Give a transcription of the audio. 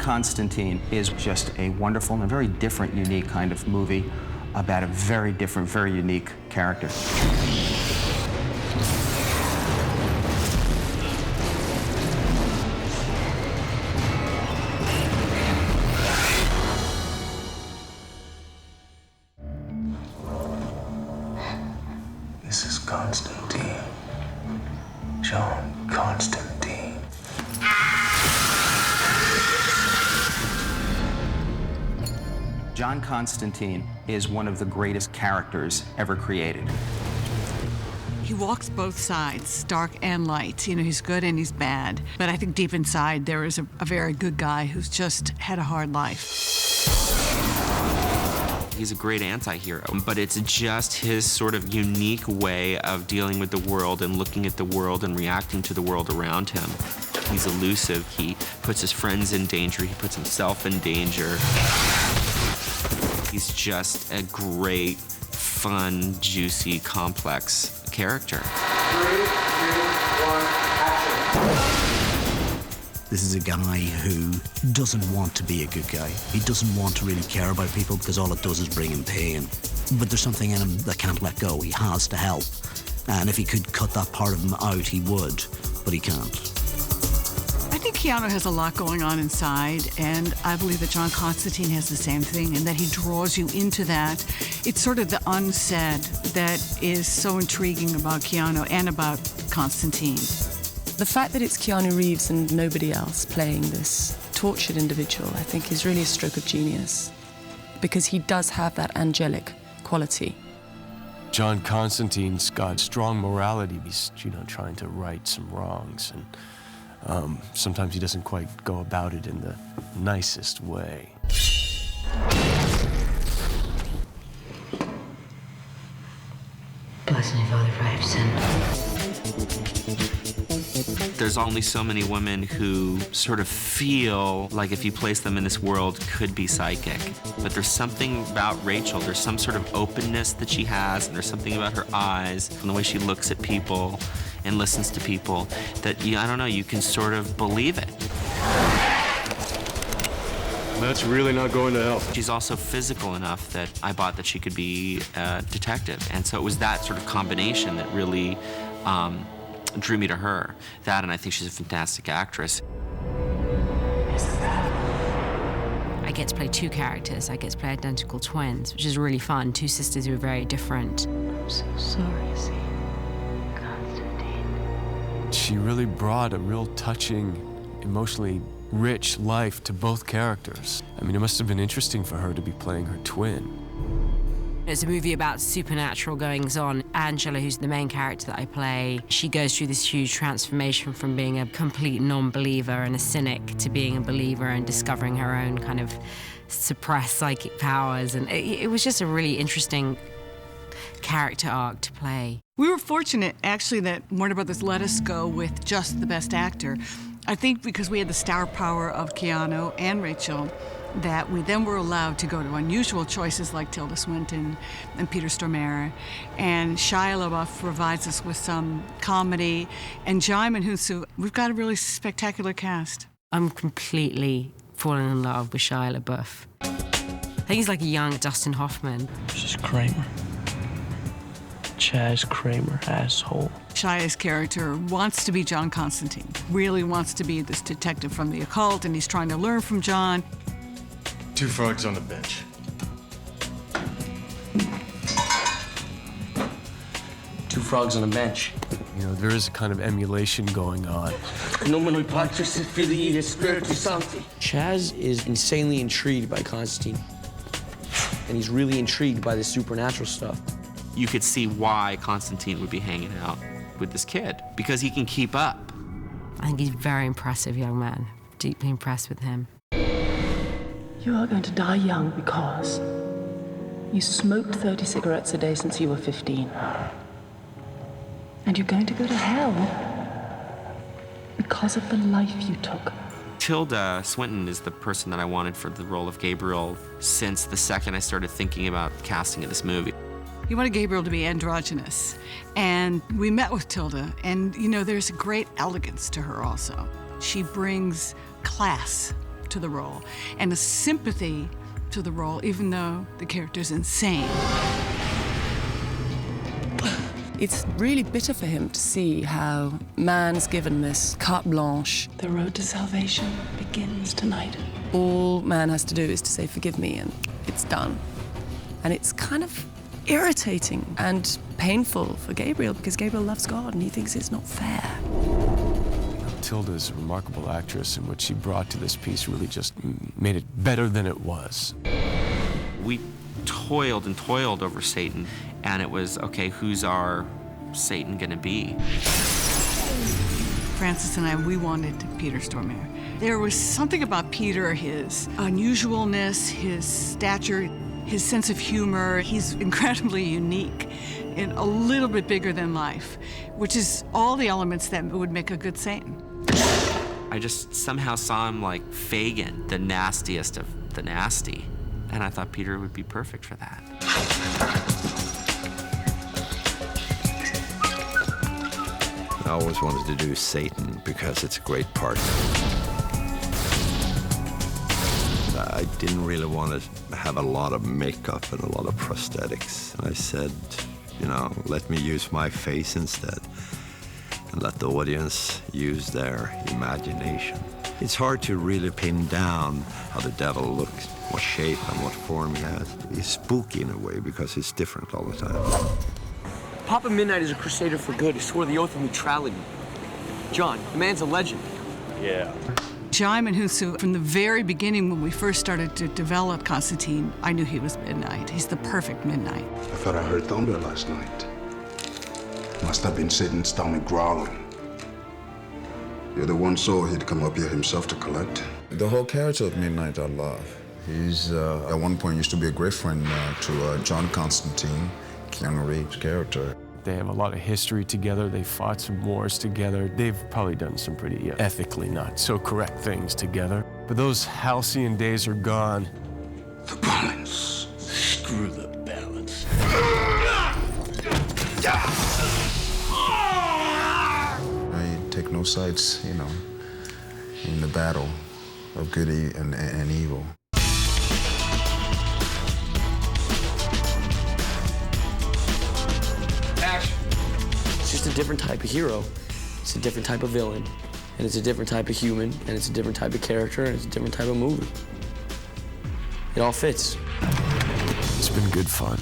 Constantine is just a wonderful and a very different, unique kind of movie about a very different, very unique character. This is Constantine. John Constantine. John Constantine is one of the greatest characters ever created. He walks both sides, dark and light. You know, he's good and he's bad. But I think deep inside there is a very good guy who's just had a hard life. He's a great anti-hero, but it's just his sort of unique way of dealing with the world and looking at the world and reacting to the world around him. He's elusive. He puts his friends in danger. He puts himself in danger. He's just a great, fun, juicy, complex character. 3, 2, 1, action. This is a guy who doesn't want to be a good guy. He doesn't want to really care about people because all it does is bring him pain. But there's something in him that can't let go. He has to help. And if he could cut that part of him out, he would, but he can't. I think Keanu has a lot going on inside, and I believe that John Constantine has the same thing, and that he draws you into that. It's sort of the unsaid that is so intriguing about Keanu and about Constantine. The fact that it's Keanu Reeves and nobody else playing this tortured individual, I think, is really a stroke of genius, because he does have that angelic quality. John Constantine's got strong morality. He's, trying to right some wrongs, and sometimes he doesn't quite go about it in the nicest way. Bless me, Father, for I have sinned. There's only so many women who sort of feel like if you place them in this world could be psychic. But there's something about Rachel, there's some sort of openness that she has, and there's something about her eyes and the way she looks at people and listens to people that, I don't know, you can sort of believe it. That's really not going to help. She's also physical enough that I bought that she could be a detective. And so it was that sort of combination that really drew me to her. That, and I think she's a fantastic actress. I get to play two characters. I get to play identical twins, which is really fun. Two sisters who are very different. I'm so sorry, see. Constantine. She really brought a real touching, emotionally rich life to both characters. I mean, it must have been interesting for her to be playing her twin. It's a movie about supernatural goings-on. Angela, who's the main character that I play, she goes through this huge transformation from being a complete non-believer and a cynic to being a believer and discovering her own kind of suppressed psychic powers. And it was just a really interesting character arc to play. We were fortunate, actually, that Warner Brothers let us go with just the best actor. I think because we had the star power of Keanu and Rachel, that we then were allowed to go to unusual choices like Tilda Swinton and Peter Stormare. And Shia LaBeouf provides us with some comedy. And Jaimin Hunsu, we've got a really spectacular cast. I'm completely falling in love with Shia LaBeouf. I think he's like a young Dustin Hoffman. This is Kramer. Chaz Kramer, asshole. Shia's character wants to be John Constantine, really wants to be this detective from the occult, and he's trying to learn from John. 2 frogs on the bench. Two frogs on a bench. There is a kind of emulation going on. Chaz is insanely intrigued by Constantine, and he's really intrigued by the supernatural stuff. You could see why Constantine would be hanging out with this kid, because he can keep up. I think he's a very impressive young man. Deeply impressed with him. You are going to die young because you smoked 30 cigarettes a day since you were 15. And you're going to go to hell because of the life you took. Tilda Swinton is the person that I wanted for the role of Gabriel since the second I started thinking about casting of this movie. You wanted Gabriel to be androgynous. And we met with Tilda, and there's a great elegance to her also. She brings class to the role and a sympathy to the role, even though the character's insane. It's really bitter for him to see how man's given this carte blanche. The road to salvation begins tonight. All man has to do is to say, forgive me, and it's done. And it's kind of irritating and painful for Gabriel, because Gabriel loves God and he thinks it's not fair. Tilda's a remarkable actress, and what she brought to this piece really just made it better than it was. We toiled and toiled over Satan, and it was, okay, who's our Satan gonna be? Francis and I, we wanted Peter Stormare. There was something about Peter, his unusualness, his stature, his sense of humor. He's incredibly unique and a little bit bigger than life, which is all the elements that would make a good Satan. I just somehow saw him like Fagin, the nastiest of the nasty. And I thought Peter would be perfect for that. I always wanted to do Satan because it's a great part. I didn't really want to have a lot of makeup and a lot of prosthetics. And I said, you know, let me use my face instead and let the audience use their imagination. It's hard to really pin down how the devil looks, what shape and what form he has. He's spooky in a way because he's different all the time. Papa Midnight is a crusader for good. He swore the oath of neutrality. John, the man's a legend. Yeah. Jaimin Hunsu, from the very beginning when we first started to develop Constantine, I knew he was Midnight. He's the perfect Midnight. I thought I heard thunder last night. Must have been Satan's stomach growling. You're the one soul he'd come up here himself to collect. The whole character of Midnight I love. He's, at one point, used to be a great friend to John Constantine, Keanu Reeves' character. They have a lot of history together. They fought some wars together. They've probably done some pretty ethically not so correct things together. But those halcyon days are gone. The balance. Screw the balance. I take no sides, you know, in the battle of good and evil. It's just a different type of hero. It's a different type of villain. And it's a different type of human. And it's a different type of character. And it's a different type of movie. It all fits. It's been good fun.